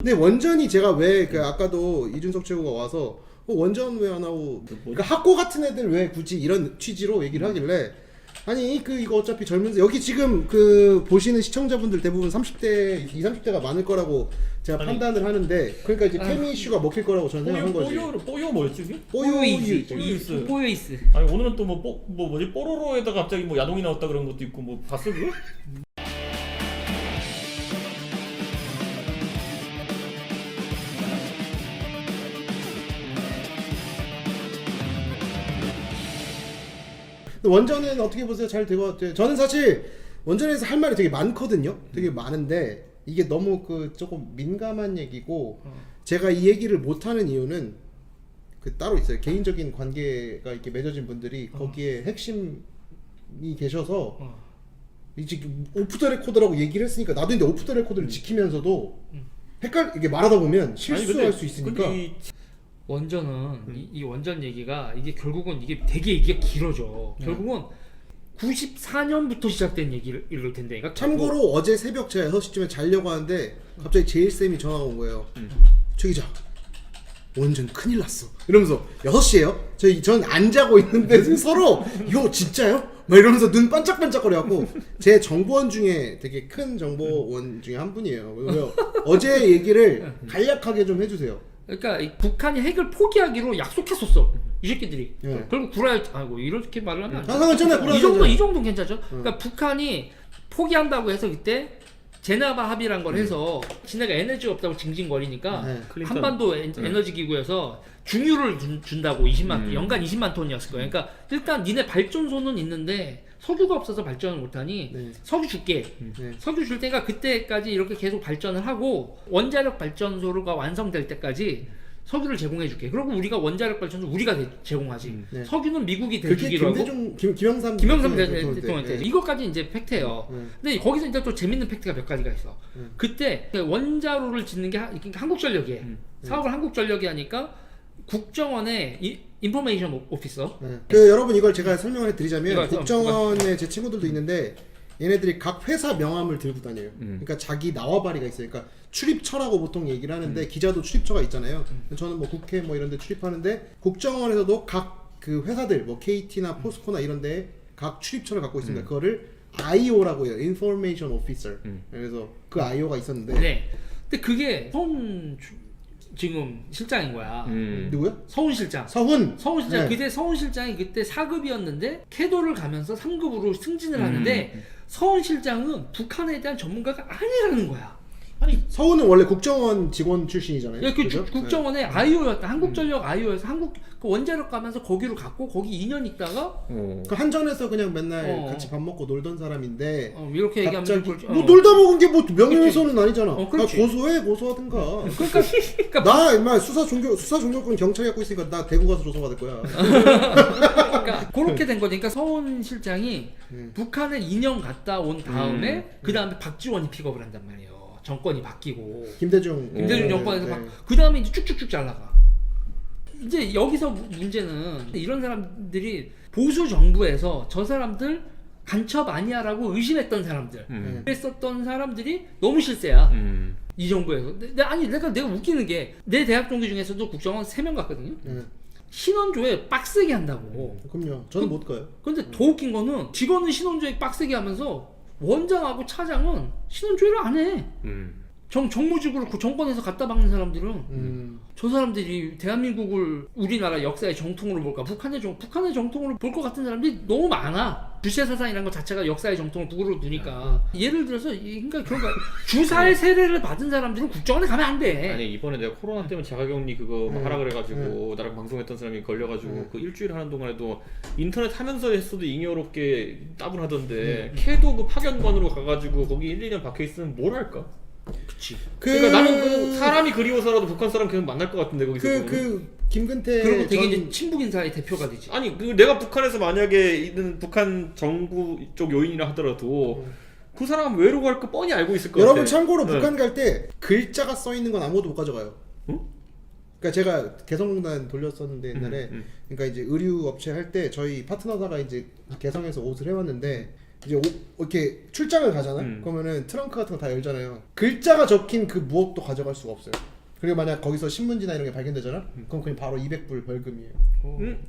근데 원전이 제가 왜 그 아까도 이준석 최고가 와서 원전 왜 안 하고 그러니까 학고 같은 애들 왜 굳이 이런 취지로 얘기를 하길래 아니 그 이거 어차피 젊은 여기 지금 그 보시는 시청자분들 대부분 30대 20, 30대가 많을 거라고 제가 판단을 하는데 그러니까 이제 케미 이슈가 먹힐 거라고 저는 생각한 거지. 뽀요 뭐였지 그게? 뽀요이즈. 뽀요이스. 아니 오늘은 또 뭐지 뽀로로에다가 갑자기 뭐 야동이 나왔다 그런 것도 있고 뭐 봤어 그거? 원전은 어떻게 보세요? 잘 될 것 같아요. 저는 사실 원전에서 할 말이 되게 많거든요. 되게 많은데 이게 너무 그 조금 민감한 얘기고 제가 이 얘기를 못하는 이유는 그 따로 있어요. 개인적인 관계가 이렇게 맺어진 분들이 거기에 핵심이 계셔서 이제 오프 더 레코드라고 얘기를 했으니까 나도 근데 오프 더 레코드를 지키면서도 이게 말하다 보면 실수할 수 있으니까. 원전은 이 원전 얘기가 이게 결국은 이게 되게 얘기가 길어져. 결국은 94년부터 시작된 얘기를 이럴 텐데. 그러니까 참고로 어제 새벽 제가 6시쯤에 자려고 하는데 갑자기 제일쌤이 전화가 온 거예요. 최 기자 원전 큰일 났어 이러면서 6시에요? 전 안 자고 있는데 서로 이거 진짜요? 막 이러면서 눈 반짝반짝거려갖고 제 정보원 중에 되게 큰 정보원 중에 한 분이에요. 그래서 어제 얘기를 간략하게 좀 해주세요. 그러니까 이 북한이 핵을 포기하기로 약속했었어. 이 새끼들이. 예. 결국 구라를 아이고 이렇게 말을 하면 안 돼. 상상했잖아요. 이 정도 괜찮죠. 그러니까 북한이 포기한다고 해서 그때 제네바 합의란 걸 해서 지네가 에너지가 없다고 징징거리니까 한반도 에너지 기구에서 중유를 준다고 20만 연간 20만 톤이었을 거예요. 그러니까 일단 니네 발전소는 있는데 석유가 없어서 발전을 못하니 석유 줄게. 석유 줄 테니까 그때까지 이렇게 계속 발전을 하고 원자력 발전소가 완성될 때까지 석유를 제공해 줄게. 그리고 우리가 원자력 발전소 우리가 제공하지. 석유는 미국이 대주기로 하고 김영삼 대통령한테 이것까지 이제 팩트예요. 근데 거기서 이제 또 재밌는 팩트가 몇 가지가 있어. 그때 원자로를 짓는 게 한국전력이에요. 사업을 한국전력이 하니까 국정원에 인포메이션 오피서. 그 여러분 이걸 제가 설명을 해드리자면 국정원에 제 친구들도 있는데 얘네들이 각 회사 명함을 들고 다녀요. 그러니까 자기 나와바리가 있어요. 그러니까 출입처라고 보통 얘기를 하는데 기자도 출입처가 있잖아요. 저는 뭐 국회 뭐 이런 데 출입하는데 국정원에서도 각 그 회사들 뭐 KT나 포스코나 이런 데 각 출입처를 갖고 있습니다. 그거를 IO라고 해요. Information Officer. 그래서 그 IO가 있었는데 네. 근데 그게 지금 실장인 거야. 누구요? 서훈 실장. 서훈 실장. 그때 서훈 실장이 그때 4급이었는데 캐도를 가면서 3급으로 승진을 하는데 서훈 실장은 북한에 대한 전문가가 아니라는 거야. 아니 서훈은 원래 국정원 직원 출신이잖아요. 그 그죠? 국정원의 IO였다. 한국전력 IO에서 그 원자력 가면서 거기로 갔고 거기 2년 있다가 그 한전에서 그냥 맨날 같이 밥 먹고 놀던 사람인데 이렇게 얘기하면 뭐 놀다 먹은 게 뭐 명예훼손은 아니잖아. 그렇지. 고소하든가. 그러니까 나 임마 수사 종교권 경찰이 갖고 있으니까 나 대구 가서 조사받을 거야. 그러니까 그렇게 된 거니까 서훈 실장이 북한에 2년 갔다 온 다음에 그 다음에 박지원이 픽업을 한단 말이에요. 정권이 바뀌고 김대중 정권에서 그 다음에 이제 쭉쭉쭉 잘 나가. 이제 여기서 문제는 이런 사람들이 보수 정부에서 저 사람들 간첩 아니야라고 의심했던 사람들, 그랬었던 사람들이 너무 실세야. 이 정부에서. 내가 웃기는 게 내 대학 동기 중에서도 국정원 3명 갔거든요. 신원조회 빡세게 한다고. 그럼요. 저는 못 가요. 근데 더 웃긴 거는 직원은 신원조회 빡세게 하면서 원장하고 차장은 신원조회를 안 해. 정무직으로 그 정권에서 갖다 박는 사람들은 저 사람들이 대한민국을 우리나라 역사의 정통으로 볼까 북한의 정통으로 볼 것 같은 사람들이 너무 많아. 주체사상이라는 것 자체가 역사의 정통을 북으로 두니까 예를 들어서 그러니까 주사의 세례를 받은 사람들은 국정원에 가면 안 돼. 아니 이번에 내가 코로나 때문에 자가격리 그거 하라 그래가지고 나랑 방송했던 사람이 걸려가지고 그 일주일 하는 동안에도 인터넷 하면서 했어도 잉여롭게 따분하던데 걔도 그 파견관으로 가가지고 거기 1, 2년 박혀있으면 뭘 할까? 그치. 그러니까 나는 그 사람이 그리워서라도 북한 사람 계속 만날 것 같은데 거기서 김근태 그리고 되게 이제 친북 인사의 대표가 되지. 아니 내가 북한에서 만약에 있는 북한 정부 쪽 요인이라 하더라도 그 사람은 외로 갈 거 뻔히 알고 있을 것 같아. 여러분 참고로 북한 갈 때 글자가 써 있는 건 아무도 못 가져가요. 그러니까 제가 개성공단 돌렸었는데 옛날에 그러니까 이제 의류 업체 할 때 저희 파트너사가 이제 개성에서 옷을 해왔는데 이제 이렇게 출장을 가잖아요. 그러면은 트렁크 같은 거 다 열잖아요. 글자가 적힌 그 무엇도 가져갈 수가 없어요. 그리고 만약 거기서 신문지나 이런 게 발견되잖아? 그럼 그냥 바로 200불 벌금이에요.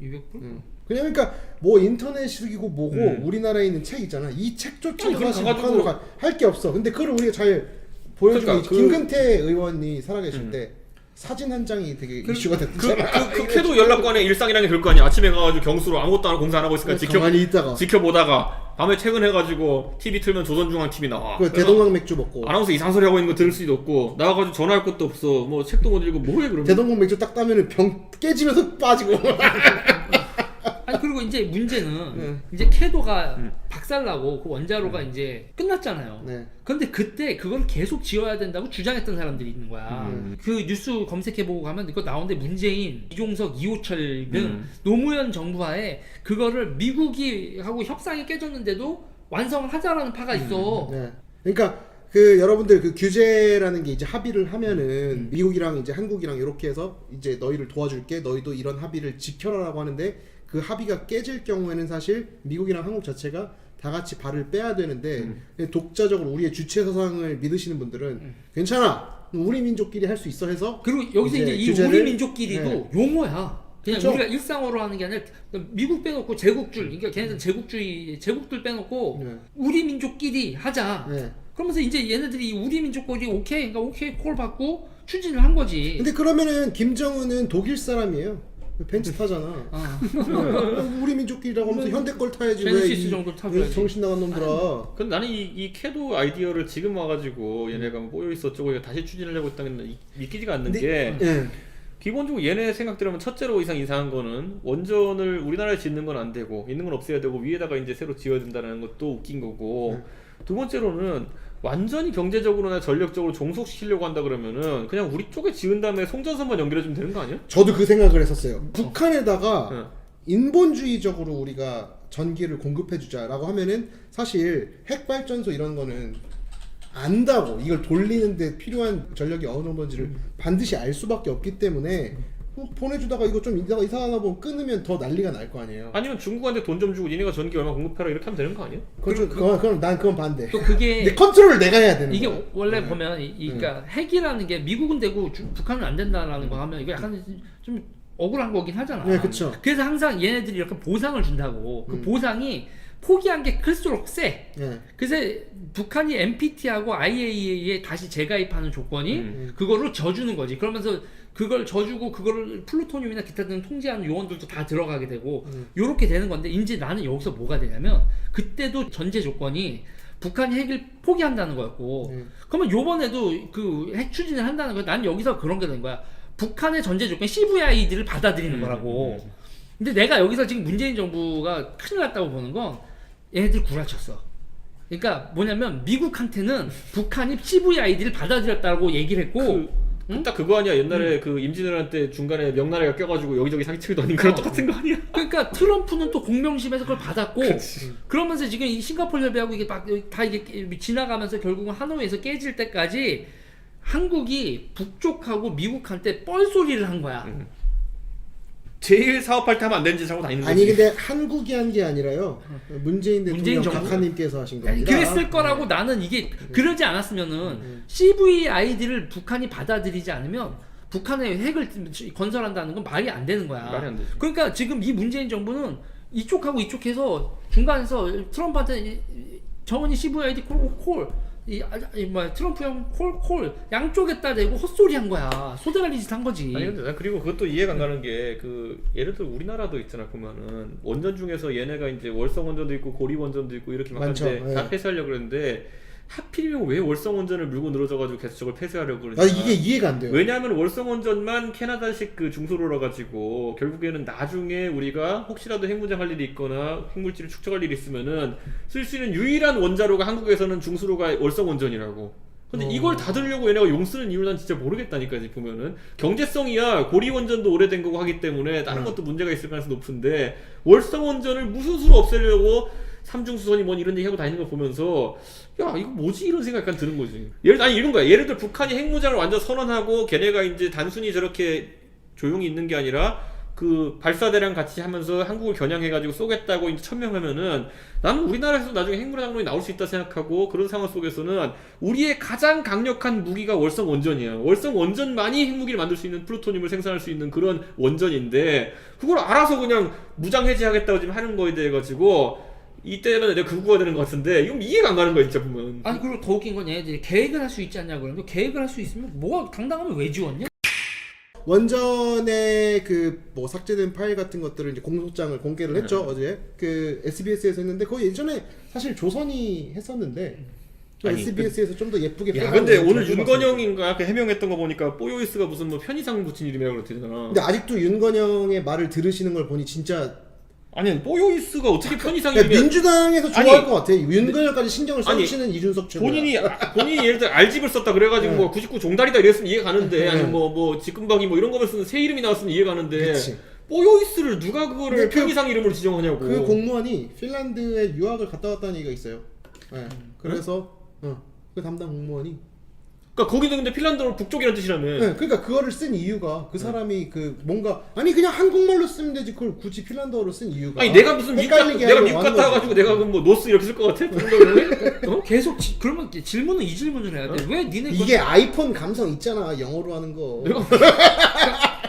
200불? 그냥 그러니까 뭐 인터넷이고 뭐고 우리나라에 있는 책 있잖아. 이 책조차 사실 북한으로 할 게 없어. 근데 그걸 우리가 잘 보여주고 그러니까 김근태 의원이 살아계실 때 사진 한 장이 되게 이슈가 됐잖아. 그 캐도 연락관의 일상이라는 게 그럴 거 아니야. 아침에 가가지고 경수로 아무것도 안 하고 공사 안 하고 있으니까 가만히 있다가 지켜보다가 밤에 퇴근해가지고 TV 틀면 조선중앙 TV 나와. 그 대동강 맥주 먹고 아나운서 이상한 소리 하고 있는 거 들을 수도 없고 나와가지고 전화할 것도 없어. 뭐 책도 못 읽고 뭐해 그러면. 대동강 맥주 딱 따면은 병 깨지면서 빠지고. 아니 그리고 이제 문제는 이제 캐도가 박살나고 그 원자로가 이제 끝났잖아요. 네. 그런데 그때 그걸 계속 지어야 된다고 주장했던 사람들이 있는 거야. 그 뉴스 검색해보고 가면 이거 나오는데 문재인, 이종석, 이호철 등 노무현 정부하에 그거를 미국이 하고 협상이 깨졌는데도 완성을 하자라는 파가 있어. 네. 그러니까 그 여러분들 그 규제라는 게 이제 합의를 하면은 미국이랑 이제 한국이랑 이렇게 해서 이제 너희를 도와줄게. 너희도 이런 합의를 지켜라라고 하는데 그 합의가 깨질 경우에는 사실 미국이랑 한국 자체가 다 같이 발을 빼야 되는데 독자적으로 우리의 주체 사상을 믿으시는 분들은 괜찮아. 우리 민족끼리 할 수 있어 해서 그리고 여기서 이제 이 규제를- 우리 민족끼리도 네. 용어야. 그냥 그쵸? 우리가 일상어로 하는 게 아니라 미국 빼놓고 제국주의, 그러니까 걔네들 제국들 빼놓고 네. 우리 민족끼리 하자. 네. 그러면서 이제 얘네들이 우리 민족끼리 오케이, 그러니까 오케이 콜 받고 추진을 한 거지. 근데 그러면은 김정은은 독일 사람이에요. 벤츠 타잖아. 우리 민족끼리라고 하면서 현대 걸 타야지. 제네시스 정도 타줘야지. 정신 나간 놈들아. 근데 나는 이 캐도 아이디어를 지금 와가지고 얘네가 뭐 뽀여 있었고 이거 다시 추진하려고 했다는 믿기지가 않는 게 예. 기본적으로 얘네 생각대로면 첫째로 이상한 거는 원전을 우리나라에 짓는 건 안 되고 있는 건 없애야 되고 위에다가 이제 새로 지어야 된다는 것도 웃긴 거고 두 번째로는 완전히 경제적으로나 전력적으로 종속시키려고 한다 그러면은 그냥 우리 쪽에 지은 다음에 송전선만 연결해주면 되는 거 아니야? 저도 그 생각을 했었어요. 북한에다가 네. 인본주의적으로 우리가 전기를 공급해주자라고 하면은 사실 핵발전소 이런 거는 안다고 이걸 돌리는데 필요한 전력이 어느 정도인지를 반드시 알 수밖에 없기 때문에 보내주다가 이거 좀 이상하나 보면 끊으면 더 난리가 날 거 아니에요. 아니면 중국한테 돈 좀 주고 니네가 전기 얼마 공급해라 이렇게 하면 되는 거 아니야? 그럼 난 그건 반대. 또 그게 근데 컨트롤을 내가 해야 되는 이게 거야. 원래 보면 그러니까 핵이라는 게 미국은 되고 북한은 안 된다라는 거 하면 이거 약간 좀 억울한 거긴 하잖아. 네, 그쵸. 그래서 항상 얘네들이 이렇게 보상을 준다고. 그 보상이 포기한 게 클수록 세. 예. 그래서 북한이 NPT하고 IAEA에 다시 재가입하는 조건이 그거를 져주는 거지. 그러면서 그걸 져주고 그거를 플루토늄이나 기타 등 통제하는 요원들도 다 들어가게 되고 요렇게 되는 건데 이제 나는 여기서 뭐가 되냐면 그때도 전제 조건이 북한이 핵을 포기한다는 거였고 그러면 요번에도 그 핵 추진을 한다는 거야. 난 여기서 그런 게 된 거야. 북한의 전제 조건 CVID를 받아들이는 거라고. 근데 내가 여기서 지금 문재인 정부가 큰일 났다고 보는 건 얘네들 구라쳤어. 그러니까 뭐냐면 미국한테는 북한이 CVID를 받아들였다고 얘기를 했고 딱 그거 아니야. 옛날에 그 임진왜란 중간에 명나라가 껴가지고 여기저기 사기치기도 하는 그런 똑같은 거 아니야? 그러니까 트럼프는 또 공명심에서 그걸 받았고 그러면서 지금 이 싱가포르 협의하고 이게 막 다 이게 지나가면서 결국은 하노이에서 깨질 때까지 한국이 북쪽하고 미국한테 뻘소리를 한 거야. 제일 사업할 때 하면 안 되는 짓을 하고 다니는 거지. 아니 근데 한국이 한 게 아니라요. 문재인 대통령 정부. 각하님께서 하신 겁니다. 그랬을 거라고 나는 이게 그러지 않았으면은 CVID를 북한이 받아들이지 않으면 북한의 핵을 건설한다는 건 말이 안 되는 거야. 말이 안 되죠. 그러니까 지금 이 문재인 정부는 이쪽하고 이쪽해서 중간에서 트럼프한테 정원이 CVID 콜 트럼프 형 콜 양쪽에다 대고 헛소리 한 거야. 소대가리 짓 한 거지. 아니 근데 난 그리고 그것도 이해가 안 가는 게 그 예를 들어 우리나라도 있잖아 보면은 원전 중에서 얘네가 이제 월성 원전도 있고 고리 원전도 있고 이렇게 막 많죠. 하는데 다 예. 폐쇄하려고 그러는데 하필이면 왜 월성 원전을 물고 늘어져가지고 계속 저걸 폐쇄하려고 그러냐. 나 이게 이해가 안 돼요. 왜냐하면 월성 원전만 캐나다식 그 중소로라 가지고 결국에는 나중에 우리가 혹시라도 핵무장 할 일이 있거나 핵물질을 축적할 일이 있으면은 쓸 수 있는 유일한 원자로가 한국에서는 중수로가 월성 원전이라고. 근데 이걸 닫으려고 얘네가 용 쓰는 이유는 난 진짜 모르겠다니까. 보면은 경제성이야. 고리 원전도 오래된 거고 하기 때문에 다른 것도 문제가 있을 가능성이 높은데 월성 원전을 무슨 수로 없애려고 삼중수선이 뭔 이런 얘기 하고 다니는 거 보면서 야 이거 뭐지 이런 생각 약간 드는 거지. 아니 이런 거야. 예를 들어 북한이 핵무장을 완전 선언하고 걔네가 이제 단순히 저렇게 조용히 있는 게 아니라 그 발사대랑 같이 하면서 한국을 겨냥해가지고 쏘겠다고 이제 천명하면은 나는 우리나라에서 나중에 핵무력 장론이 나올 수 있다 생각하고 그런 상황 속에서는 우리의 가장 강력한 무기가 월성 원전이야. 월성 원전만이 핵무기를 만들 수 있는 플루토늄을 생산할 수 있는 그런 원전인데 그걸 알아서 그냥 무장 해제하겠다고 지금 하는 거에 대해 가지고 이때는 내가 극우가 되는 것 같은데 이건 이해가 안 가는 거야 진짜 보면. 아니 그리고 더 웃긴 건 얘네들이 계획을 할 수 있지 않냐 그러는데 계획을 할 수 있으면 뭐가 당당하면 왜 지웠냐? 원전의 그 뭐 삭제된 파일 같은 것들을 이제 공소장을 공개를 했죠. 어제 그 SBS에서 했는데 그거 예전에 사실 조선이 했었는데 아니, SBS에서 좀 더 예쁘게 야 빼가지고 근데 오늘 잘 윤건영인가 그 해명했던 거 보니까 뽀요이스가 무슨 뭐 편의상 붙인 이름이라고 그러더라. 근데 아직도 윤건영의 말을 들으시는 걸 보니 진짜 아니 뽀요이스가 어떻게 편의상 야, 이름이 민주당에서 좋아할 아니, 것 같아. 윤건영까지 신경을 아니, 써주시는 이준석 최고. 본인이 예를 들어 알집을 썼다 그래가지고 뭐 99 종달이다 이랬으면 이해 가는데 아니 뭐 직근방이 뭐 이런 거를 쓰는 새 이름이 나왔으면 이해 가는데 그치. 뽀요이스를 누가 그거를 근데 편의상 이름으로 지정하냐고. 그 공무원이 핀란드에 유학을 갔다 왔다는 얘기가 있어요. 네. 그래서 그 담당 공무원이 그러니까 거기는 근데 핀란드어 북쪽이라는 뜻이라며. 네, 그러니까 그거를 쓴 이유가 그 사람이 그 뭔가 아니 그냥 한국말로 쓰면 되지 그걸 굳이 핀란드어로 쓴 이유가 아니 내가 무슨 미국 헷갈리게 내가 하려고 미국 하는 갔다 거지. 와가지고 내가 그럼 뭐 노스 이렇게 쓸 것 같아? 어? 계속 그러면 질문은 이 질문을 해야 돼. 왜 니네 이게 아이폰 감성 있잖아 영어로 하는 거.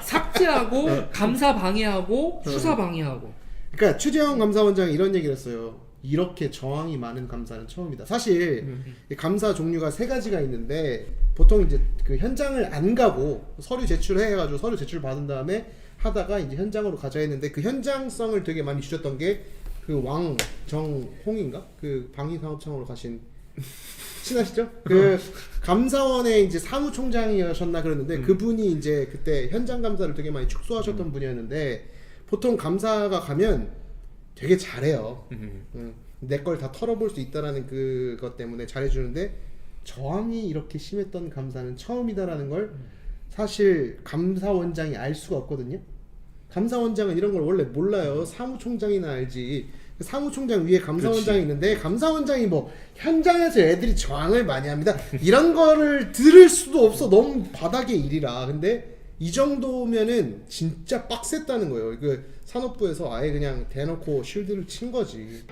삭제하고 감사 방해하고 수사 방해하고. 그러니까 추재영 감사원장이 이런 얘기를 했어요. 이렇게 저항이 많은 감사는 처음이다. 사실 이 감사 종류가 3가지가 있는데 보통 이제 그 현장을 안 가고 서류 제출해가지고 서류 제출 받은 다음에 하다가 이제 현장으로 가자 했는데 그 현장성을 되게 많이 주셨던 게 그 왕정홍인가 그 방위사업청으로 가신 친하시죠? 그 감사원의 이제 사무총장이셨나 그랬는데 그분이 이제 그때 현장 감사를 되게 많이 축소하셨던 분이었는데 보통 감사가 가면 되게 잘해요. 내 걸 다 털어볼 수 있다라는 그것 때문에 잘해주는데 저항이 이렇게 심했던 감사는 처음이다라는 걸 사실 감사원장이 알 수가 없거든요. 감사원장은 이런 걸 원래 몰라요. 사무총장이나 알지. 사무총장 위에 감사원장이 있는데 감사원장이 뭐 현장에서 애들이 저항을 많이 합니다. 이런 거를 들을 수도 없어. 너무 바닥의 일이라. 근데 이 정도면은 진짜 빡셌다는 거예요. 그 산업부에서 아예 그냥 대놓고 쉴드를 친 거지.